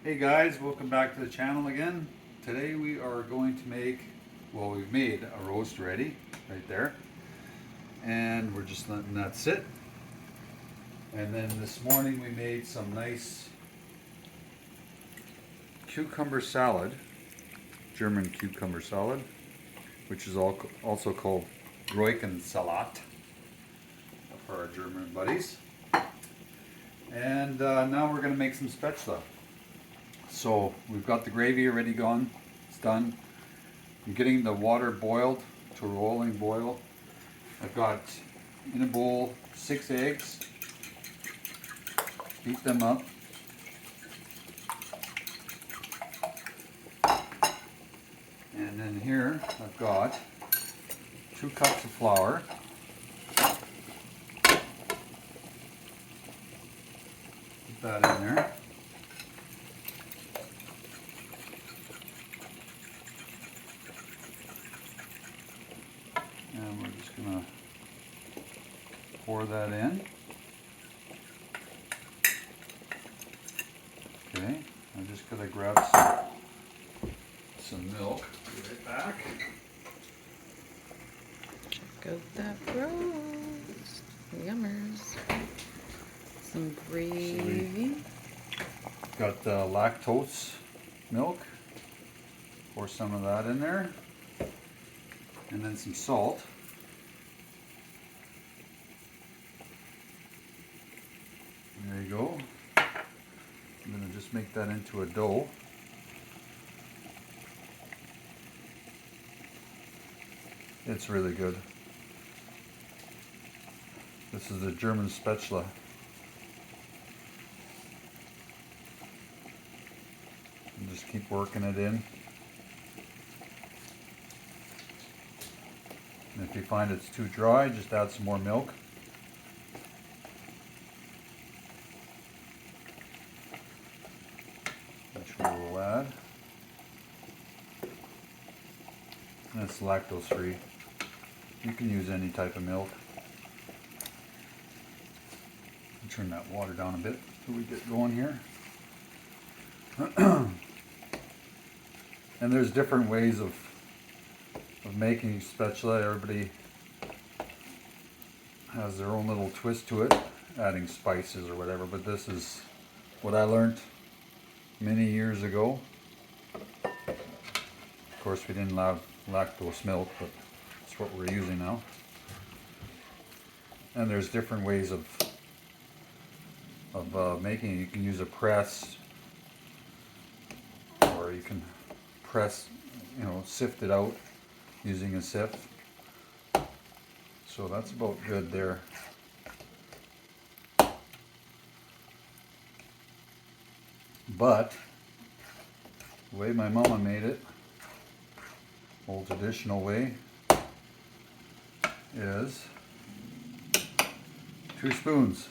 Hey guys, welcome back to the channel again. Today we are going to make, well, we've made a roast ready right there, and we're just letting that sit. And then this morning we made some nice cucumber salad, German cucumber salad, which is also called Salat for our German buddies. And now we're going to make some spaetzle. So we've got the gravy already gone, it's done. I'm getting the water boiled to a rolling boil. I've got in a bowl 6 eggs, beat them up. And then here I've got 2 cups of flour. Put that in there. And we're just going to pour that in. Okay, I'm just going to grab some milk. Be right back. Check out that roast. Yummers. Some gravy. So got the lactose milk. Pour some of that in there. And then some salt. There you go. I'm going to just make that into a dough. It's really good. This is the German spaetzle. And just keep working it in. And if you find it's too dry, just add some more milk. Which we will add. And it's lactose free. You can use any type of milk. Turn that water down a bit so we get going here. And there's different ways of making spaetzle. Everybody has their own little twist to it, adding spices or whatever, but this is what I learned many years ago. Of course we didn't have lactose milk, but it's what we're using now. And there's different ways of making it. You can use a press, or you can press, sift it out using a sift. So that's about good there. But the way my mama made it, old traditional way, is 2 spoons.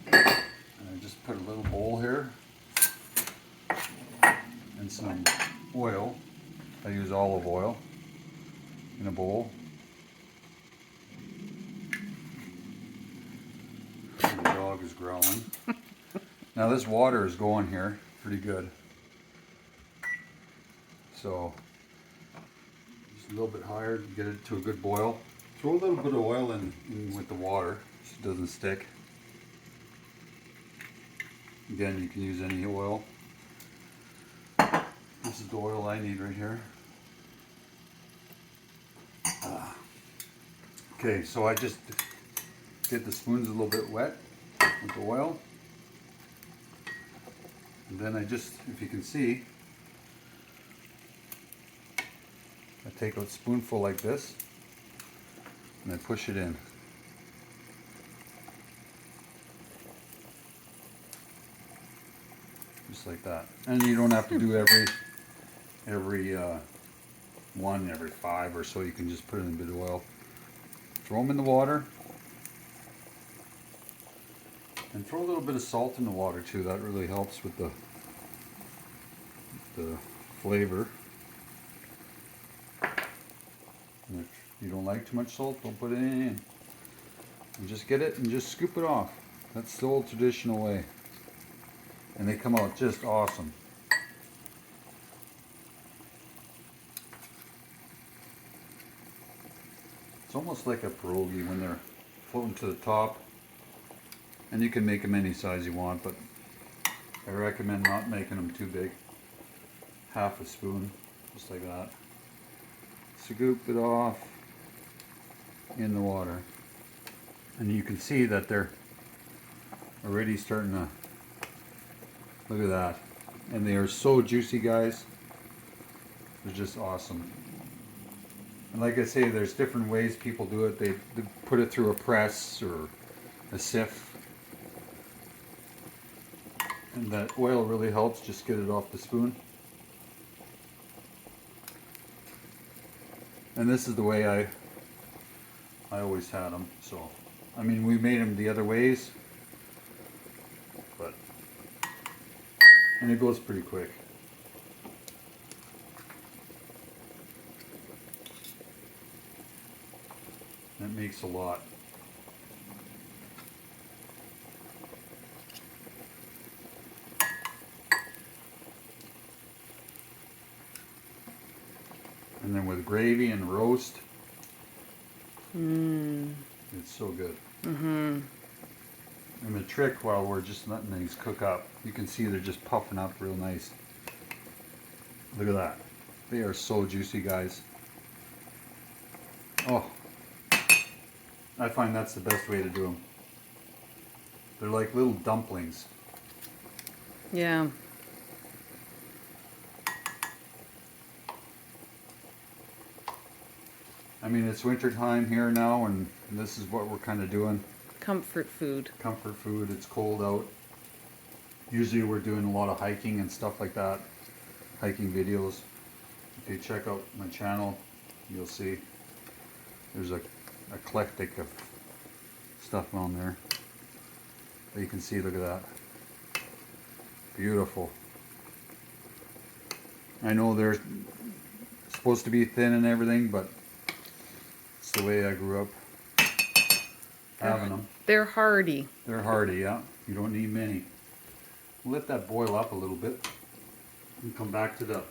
And I just put a little bowl here and some oil. I use olive oil in a bowl. The dog is growling. Now this water is going here pretty good. So just a little bit higher to get it to a good boil. Throw a little bit of oil in with the water so it doesn't stick. Again, you can use any oil. This is the oil I need right here. Okay, so I just get the spoons a little bit wet with the oil. And then I just, if you can see, I take a spoonful like this and I push it in. Just like that. And you don't have to do every 5 or so. You can just put in a bit of oil. Throw them in the water. And throw a little bit of salt in the water too. That really helps with the flavor. And if you don't like too much salt, don't put it in. And just get it and just scoop it off. That's the old traditional way. and they come out just awesome. It's almost like a pierogi when they're floating to the top. And you can make them any size you want, but I recommend not making them too big. Half a spoon, just like that. Scoop it off in the water. And you can see that they're already starting to, look at that. And they are so juicy, guys. They're just awesome. And like I say, there's different ways people do it. They put it through a press or a sieve. And that oil really helps just get it off the spoon. And this is the way I always had them. So, I mean, we made them the other ways, but, and it goes pretty quick. That makes a lot. And then with gravy and roast, it's so good. And the trick, while we're just letting these cook up, you can see they're just puffing up real nice. Look at that. They are so juicy, guys. Oh, I find that's the best way to do them. They're like little dumplings. Yeah. I mean, it's winter time here now, and this is what we're kind of doing. Comfort food. Comfort food. It's cold out. Usually we're doing a lot of hiking and stuff like that. Hiking videos. If you check out my channel, you'll see there's a eclectic of stuff on there. But you can see, look at that. Beautiful. I know they're supposed to be thin and everything, but it's the way I grew up having them. They're hardy. They're hardy, yeah. You don't need many. Let that boil up a little bit and come back to the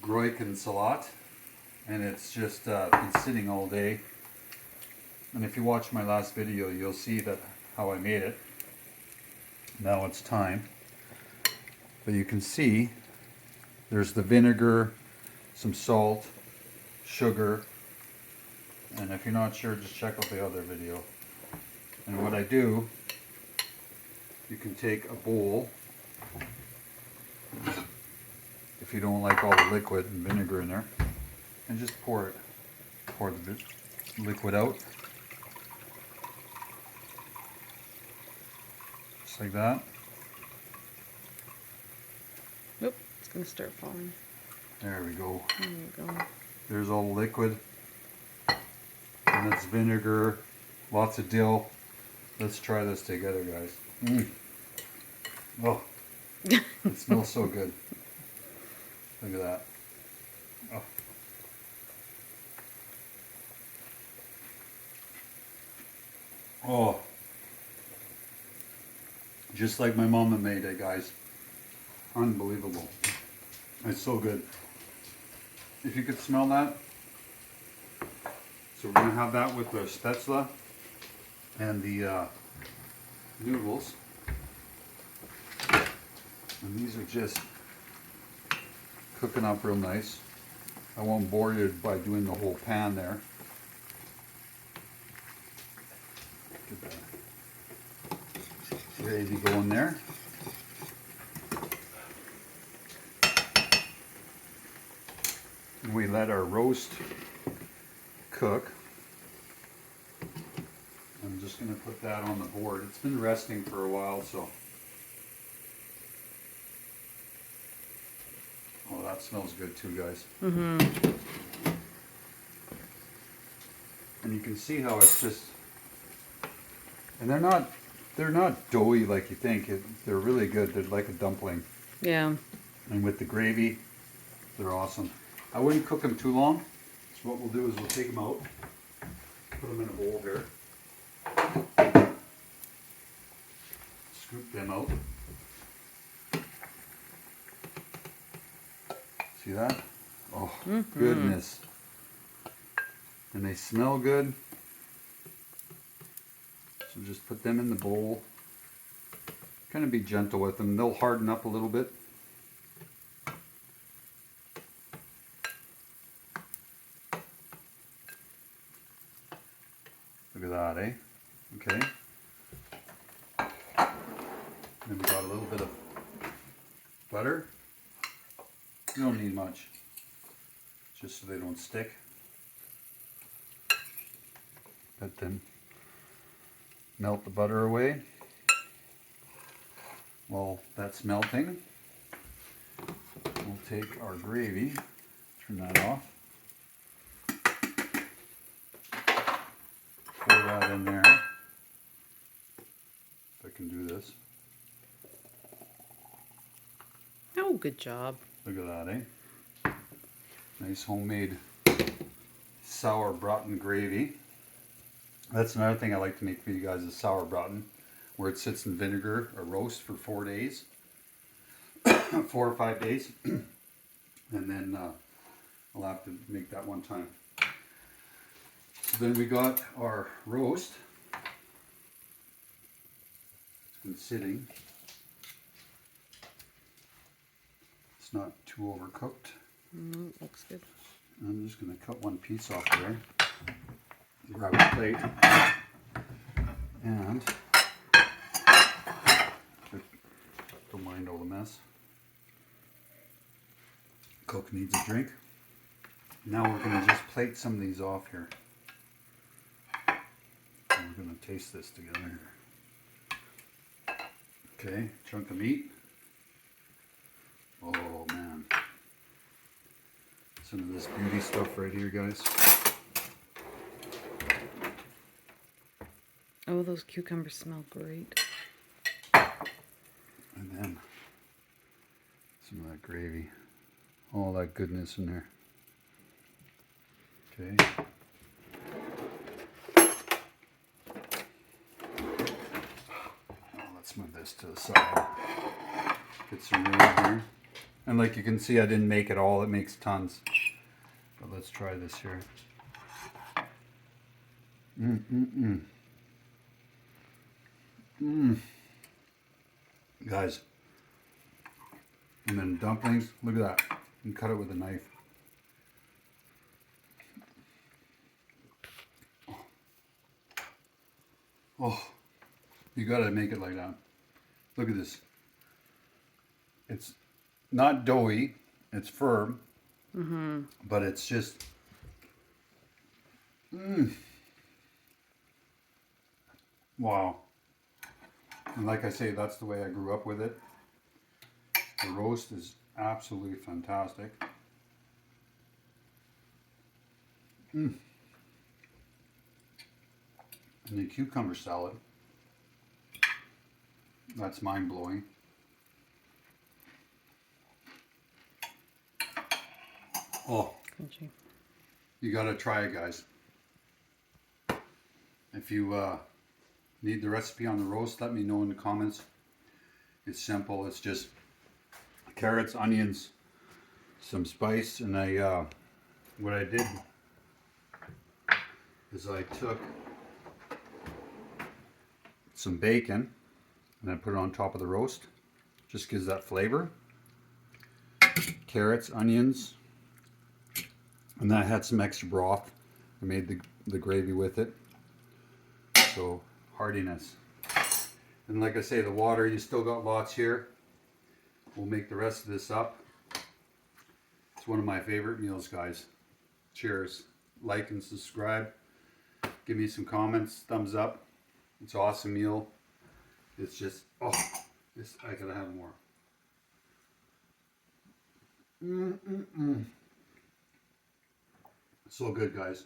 Groyken salat. And it's just been sitting all day. And if you watch my last video, you'll see that how I made it. Now it's time. But you can see there's the vinegar, some salt, sugar, and if you're not sure, just check out the other video. And what I do, you can take a bowl, if you don't like all the liquid and vinegar in there, and just pour the liquid out, just like that. Nope, it's gonna start falling. There we go. There you go. There's all the liquid. And that's vinegar, lots of dill. Let's try this together, guys. Oh, it smells so good. Look at that. Oh. Oh. Just like my mama made it, guys. Unbelievable. It's so good. If you could smell that. So we're going to have that with the spaetzle and the noodles. And these are just cooking up real nice. I won't bore you by doing the whole pan there. Get that gravy going there. And we let our roast cook. I'm just going to put that on the board. It's been resting for a while, so. Oh, that smells good too, guys. And you can see how it's just, and they're not doughy like you think. They're really good. They're like a dumpling. Yeah. And with the gravy, they're awesome. I wouldn't cook them too long. So what we'll do is we'll take them out, put them in a bowl here, scoop them out, See that? Oh, goodness. And they smell good. So just put them in the bowl. Kind of be gentle with them. They'll harden up a little bit. Look at that, eh? Okay. Then we got a little bit of butter. You don't need much, just so they don't stick. Let them melt the butter away. While that's melting, we'll take our gravy, turn that off, pour that in there. If I can do this. Oh, good job. Look at that, eh? Nice homemade sour braten gravy. That's another thing I like to make for you guys is sour braten, where it sits in vinegar or roast for 4 days, 4 or 5 days, and then I'll have to make that one time. So then we got our roast. It's been sitting. It's not too overcooked. Looks good. I'm just going to cut one piece off there. Grab a plate. And don't mind all the mess. Coke needs a drink. Now we're going to just plate some of these off here. And we're going to taste this together. Okay, chunk of meat. Oh man. Some of this beauty stuff right here, guys. Oh, those cucumbers smell great. And then some of that gravy. All that goodness in there. Okay. Now let's move this to the side. Get some room here. And like you can see, I didn't make it all. It makes tons. But let's try this here. Guys. And then dumplings. Look at that. You can cut it with a knife. Oh, you gotta make it like that. Look at this. It's not doughy, it's firm, but it's just, wow. And like I say, that's the way I grew up with it. The roast is absolutely fantastic. And the cucumber salad, that's mind-blowing. Oh, Crunchy. you gotta try it, guys. If you need the recipe on the roast, let me know in the comments. It's simple. It's just carrots, onions, some spice, and what I did is I took some bacon and I put it on top of the roast. Just gives that flavor. Carrots, onions, and then I had some extra broth. I made the gravy with it. So heartiness. And like I say, the water, you still got lots here. We'll make the rest of this up. It's one of my favorite meals, guys. Cheers. Like and subscribe. Give me some comments, thumbs up. It's an awesome meal. It's just, oh, I gotta have more. So good, guys.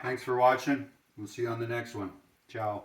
Thanks for watching. We'll see you on the next one. Ciao.